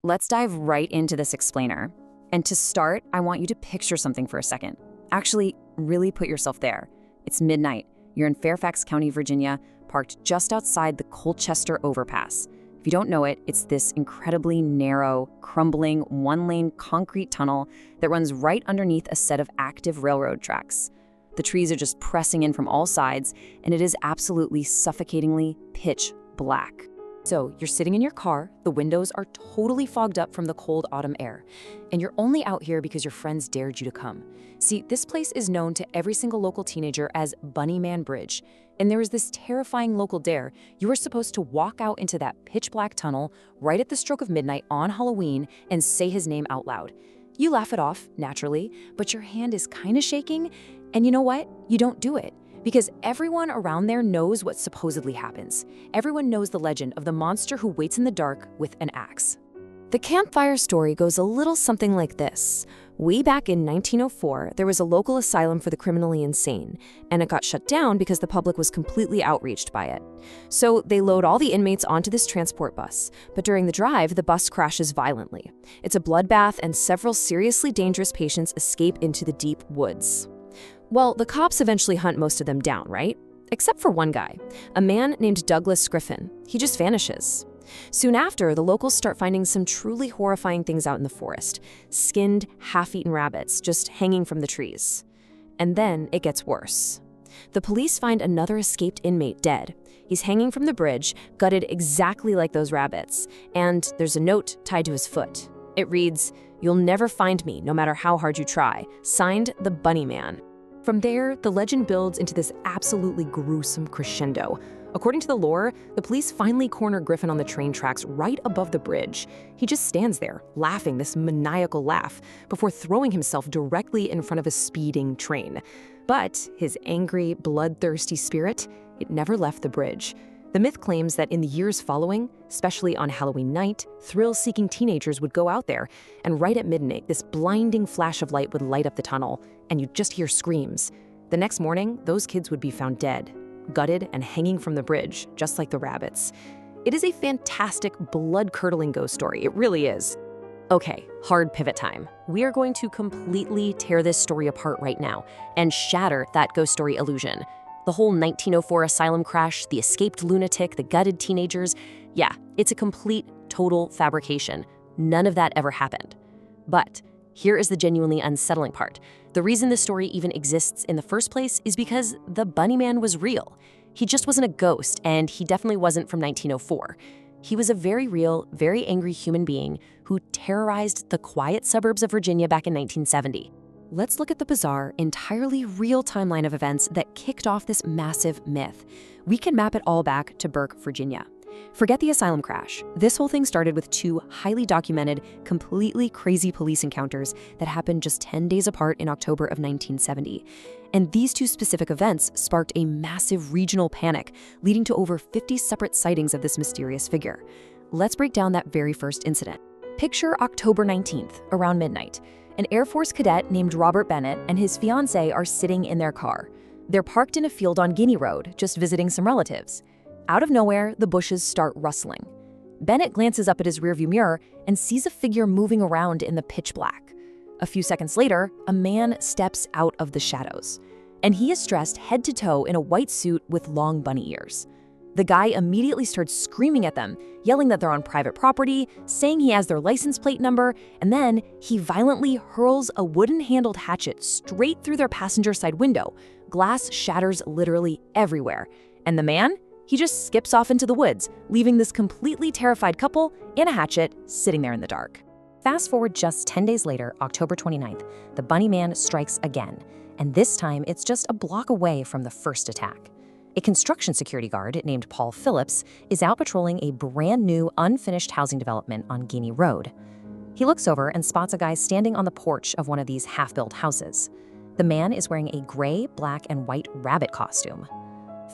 Let's dive right into this explainer. And to start, I want you to picture something for a second. Actually, really put yourself there. It's midnight. You're in Fairfax County, Virginia, parked just outside the Colchester Overpass. If you don't know it, it's this incredibly narrow, crumbling, one-lane concrete tunnel that runs right underneath a set of active railroad tracks. The trees are just pressing in from all sides, and it is absolutely suffocatingly pitch black. So you're sitting in your car, the windows are totally fogged up from the cold autumn air, and you're only out here because your friends dared you to come. See, this place is known to every single local teenager as Bunny Man Bridge, and there is this terrifying local dare. You are supposed to walk out into that pitch black tunnel right at the stroke of midnight on Halloween and say his name out loud. You laugh it off, naturally, but your hand is kind of shaking, and you know what? You don't do it. Because everyone around there knows what supposedly happens. Everyone knows the legend of the monster who waits in the dark with an axe. The campfire story goes a little something like this. Way back in 1904, there was a local asylum for the criminally insane, and it got shut down because the public was completely outreached by it. So they load all the inmates onto this transport bus, but during the drive, the bus crashes violently. It's a bloodbath, and several seriously dangerous patients escape into the deep woods. Well, the cops eventually hunt most of them down, right? Except for one guy, a man named Douglas Griffin. He just vanishes. Soon after, the locals start finding some truly horrifying things out in the forest. Skinned, half-eaten rabbits just hanging from the trees. And then it gets worse. The police find another escaped inmate dead. He's hanging from the bridge, gutted exactly like those rabbits. And there's a note tied to his foot. It reads, "You'll never find me, no matter how hard you try. Signed, the Bunny Man." From there, the legend builds into this absolutely gruesome crescendo. According to the lore, the police finally corner Griffin on the train tracks right above the bridge. He just stands there, laughing this maniacal laugh, before throwing himself directly in front of a speeding train. But his angry, bloodthirsty spirit, it never left the bridge. The myth claims that in the years following, especially on Halloween night, thrill-seeking teenagers would go out there, and right at midnight, this blinding flash of light would light up the tunnel, and you'd just hear screams. The next morning, those kids would be found dead, gutted and hanging from the bridge, just like the rabbits. It is a fantastic, blood-curdling ghost story. It really is. Okay, hard pivot time. We are going to completely tear this story apart right now and shatter that ghost story illusion. The whole 1904 asylum crash, the escaped lunatic, the gutted teenagers, yeah, it's a complete, total fabrication. None of that ever happened. But here is the genuinely unsettling part. The reason this story even exists in the first place is because the Bunny Man was real. He just wasn't a ghost, and he definitely wasn't from 1904. He was a very real, very angry human being who terrorized the quiet suburbs of Virginia back in 1970. Let's look at the bizarre, entirely real timeline of events that kicked off this massive myth. We can map it all back to Burke, Virginia. Forget the asylum crash. This whole thing started with two highly documented, completely crazy police encounters that happened just 10 days apart in October of 1970. And these two specific events sparked a massive regional panic, leading to over 50 separate sightings of this mysterious figure. Let's break down that very first incident. Picture October 19th, around midnight. An Air Force cadet named Robert Bennett and his fiancée are sitting in their car. They're parked in a field on Guinea Road, just visiting some relatives. Out of nowhere, the bushes start rustling. Bennett glances up at his rearview mirror and sees a figure moving around in the pitch black. A few seconds later, a man steps out of the shadows, and he is dressed head to toe in a white suit with long bunny ears. The guy immediately starts screaming at them, yelling that they're on private property, saying he has their license plate number, and then he violently hurls a wooden-handled hatchet straight through their passenger side window. Glass shatters literally everywhere, and the man? He just skips off into the woods, leaving this completely terrified couple in a hatchet sitting there in the dark. Fast forward just 10 days later, October 29th, the Bunny Man strikes again, and this time it's just a block away from the first attack. A construction security guard named Paul Phillips is out patrolling a brand new, unfinished housing development on Guinea Road. He looks over and spots a guy standing on the porch of one of these half-built houses. The man is wearing a gray, black, and white rabbit costume.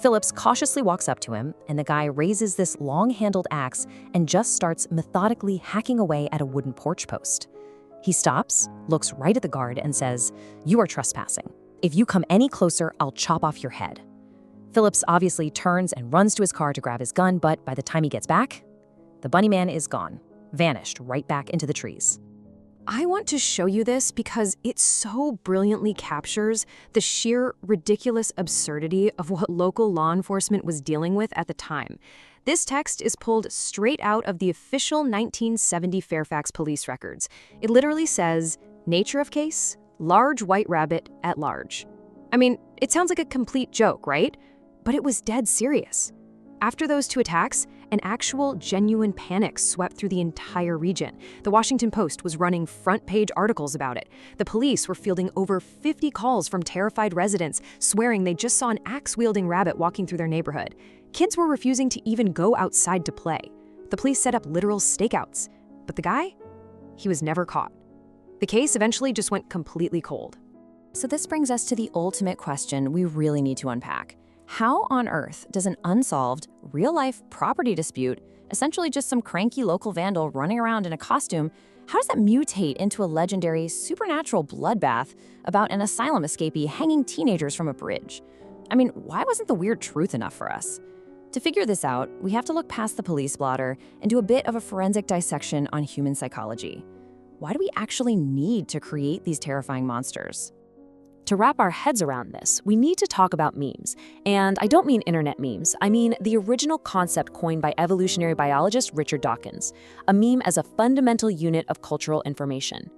Phillips cautiously walks up to him, and the guy raises this long-handled axe and just starts methodically hacking away at a wooden porch post. He stops, looks right at the guard, and says, "You are trespassing. If you come any closer, I'll chop off your head." Phillips obviously turns and runs to his car to grab his gun, but by the time he gets back, the Bunny Man is gone. vanished right back into the trees. I want to show you this because it so brilliantly captures the sheer ridiculous absurdity of what local law enforcement was dealing with at the time. This text is pulled straight out of the official 1970 Fairfax police records. It literally says, "Nature of case, large white rabbit at large." I mean, it sounds like a complete joke, right? But it was dead serious. After those two attacks, an actual genuine panic swept through the entire region. The Washington Post was running front-page articles about it. The police were fielding over 50 calls from terrified residents, swearing they just saw an axe-wielding rabbit walking through their neighborhood. Kids were refusing to even go outside to play. The police set up literal stakeouts. But the guy? He was never caught. The case eventually just went completely cold. So this brings us to the ultimate question we really need to unpack. How on earth does an unsolved, real-life property dispute, essentially just some cranky local vandal running around in a costume, how does that mutate into a legendary, supernatural bloodbath about an asylum escapee hanging teenagers from a bridge? I mean, why wasn't the weird truth enough for us? To figure this out, we have to look past the police blotter and do a bit of a forensic dissection on human psychology. Why do we actually need to create these terrifying monsters? To wrap our heads around this, we need to talk about memes. And I don't mean internet memes, I mean the original concept coined by evolutionary biologist Richard Dawkins, a meme as a fundamental unit of cultural information.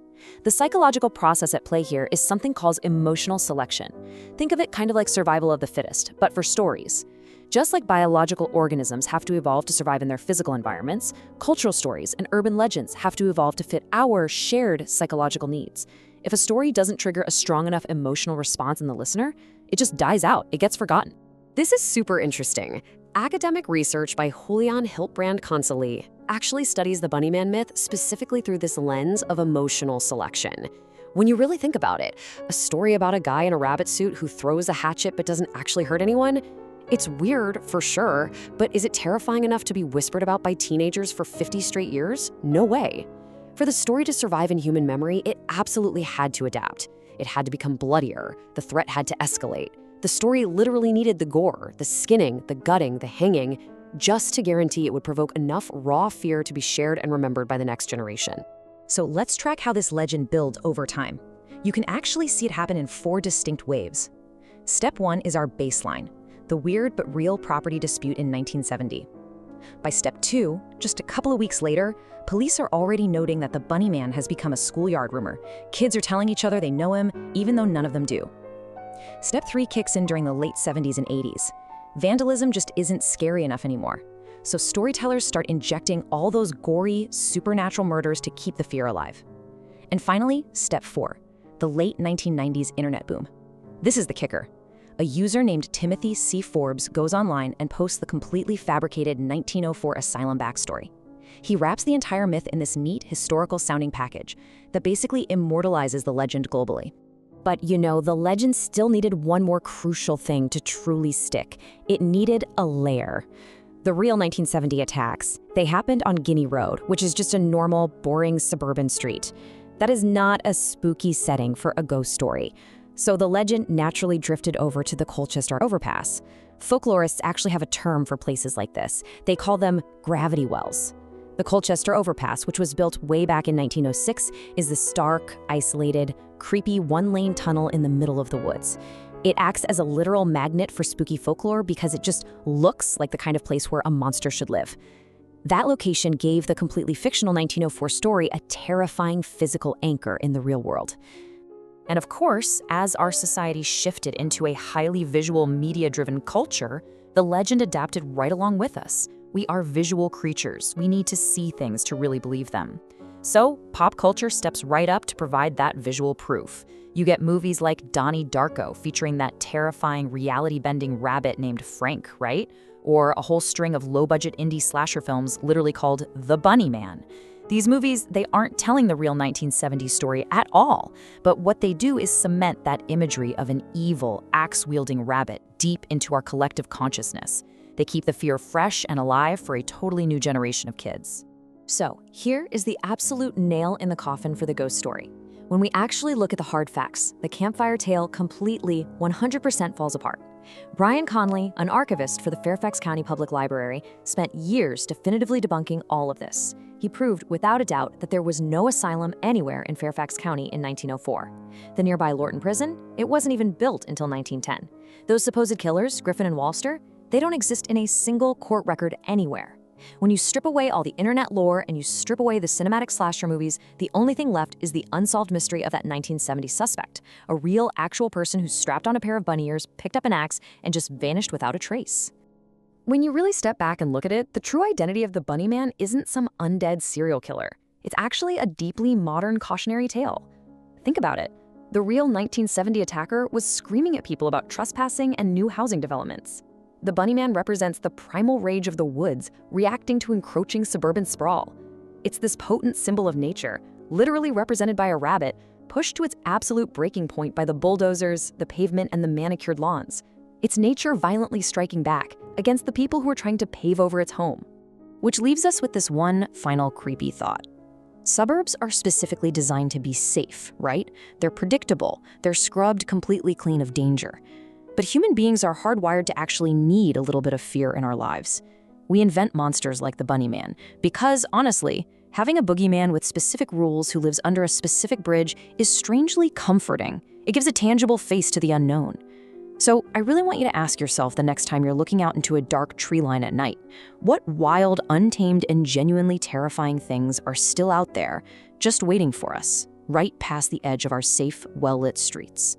The psychological process at play here is something called emotional selection. Think of it kind of like survival of the fittest, but for stories. Just like biological organisms have to evolve to survive in their physical environments, cultural stories and urban legends have to evolve to fit our shared psychological needs. If a story doesn't trigger a strong enough emotional response in the listener, it just dies out, it gets forgotten. This is super interesting. Academic research by Julian Hiltbrand-Consoli actually studies the bunnyman myth specifically through this lens of emotional selection. When you really think about it, a story about a guy in a rabbit suit who throws a hatchet but doesn't actually hurt anyone, it's weird for sure, but is it terrifying enough to be whispered about by teenagers for 50 straight years? No way. For the story to survive in human memory, it absolutely had to adapt. It had to become bloodier. The threat had to escalate. The story literally needed the gore, the skinning, the gutting, the hanging, just to guarantee it would provoke enough raw fear to be shared and remembered by the next generation. So let's track how this legend builds over time. You can actually see it happen in 4 distinct waves. Step 1 is our baseline, the weird but real property dispute in 1970. By step 2, just a couple of weeks later, police are already noting that the bunny man has become a schoolyard rumor. Kids are telling each other they know him, even though none of them do. Step 3 kicks in during the late 70s and 80s. Vandalism just isn't scary enough anymore. So storytellers start injecting all those gory, supernatural murders to keep the fear alive. And finally, step 4, the late 1990s internet boom. This is the kicker. A user named Timothy C. Forbes goes online and posts the completely fabricated 1904 asylum backstory. He wraps the entire myth in this neat, historical-sounding package that basically immortalizes the legend globally. But you know, the legend still needed one more crucial thing to truly stick. It needed a lair. The real 1970 attacks, they happened on Guinea Road, which is just a normal, boring suburban street. That is not a spooky setting for a ghost story. So the legend naturally drifted over to the Colchester Overpass. Folklorists actually have a term for places like this. They call them gravity wells. The Colchester Overpass, which was built way back in 1906, is the stark, isolated, creepy one-lane tunnel in the middle of the woods. It acts as a literal magnet for spooky folklore because it just looks like the kind of place where a monster should live. That location gave the completely fictional 1904 story a terrifying physical anchor in the real world. And of course, as our society shifted into a highly visual, media-driven culture, the legend adapted right along with us. We are visual creatures. We need to see things to really believe them. So, pop culture steps right up to provide that visual proof. You get movies like Donnie Darko featuring that terrifying reality-bending rabbit named Frank, right? Or a whole string of low-budget indie slasher films literally called The Bunny Man. These movies, they aren't telling the real 1970s story at all, but what they do is cement that imagery of an evil, axe-wielding rabbit deep into our collective consciousness. They keep the fear fresh and alive for a totally new generation of kids. So, here is the absolute nail in the coffin for the ghost story. When we actually look at the hard facts, the campfire tale completely, 100% falls apart. Brian Conley, an archivist for the Fairfax County Public Library, spent years definitively debunking all of this. He proved without a doubt that there was no asylum anywhere in Fairfax County in 1904. The nearby Lorton Prison, it wasn't even built until 1910. Those supposed killers, Griffin and Walster, they don't exist in a single court record anywhere. When you strip away all the internet lore and you strip away the cinematic slasher movies, the only thing left is the unsolved mystery of that 1970 suspect, a real, actual person who strapped on a pair of bunny ears, picked up an axe, and just vanished without a trace. When you really step back and look at it, the true identity of the Bunny Man isn't some undead serial killer. It's actually a deeply modern cautionary tale. Think about it. The real 1970 attacker was screaming at people about trespassing and new housing developments. The Bunny Man represents the primal rage of the woods, reacting to encroaching suburban sprawl. It's this potent symbol of nature, literally represented by a rabbit, pushed to its absolute breaking point by the bulldozers, the pavement, and the manicured lawns. It's nature violently striking back against the people who are trying to pave over its home. Which leaves us with this one final creepy thought. Suburbs are specifically designed to be safe, right? They're predictable, they're scrubbed completely clean of danger. But human beings are hardwired to actually need a little bit of fear in our lives. We invent monsters like the Bunny Man because, honestly, having a boogeyman with specific rules who lives under a specific bridge is strangely comforting. It gives a tangible face to the unknown. So I really want you to ask yourself the next time you're looking out into a dark tree line at night, what wild, untamed, and genuinely terrifying things are still out there, just waiting for us, right past the edge of our safe, well-lit streets?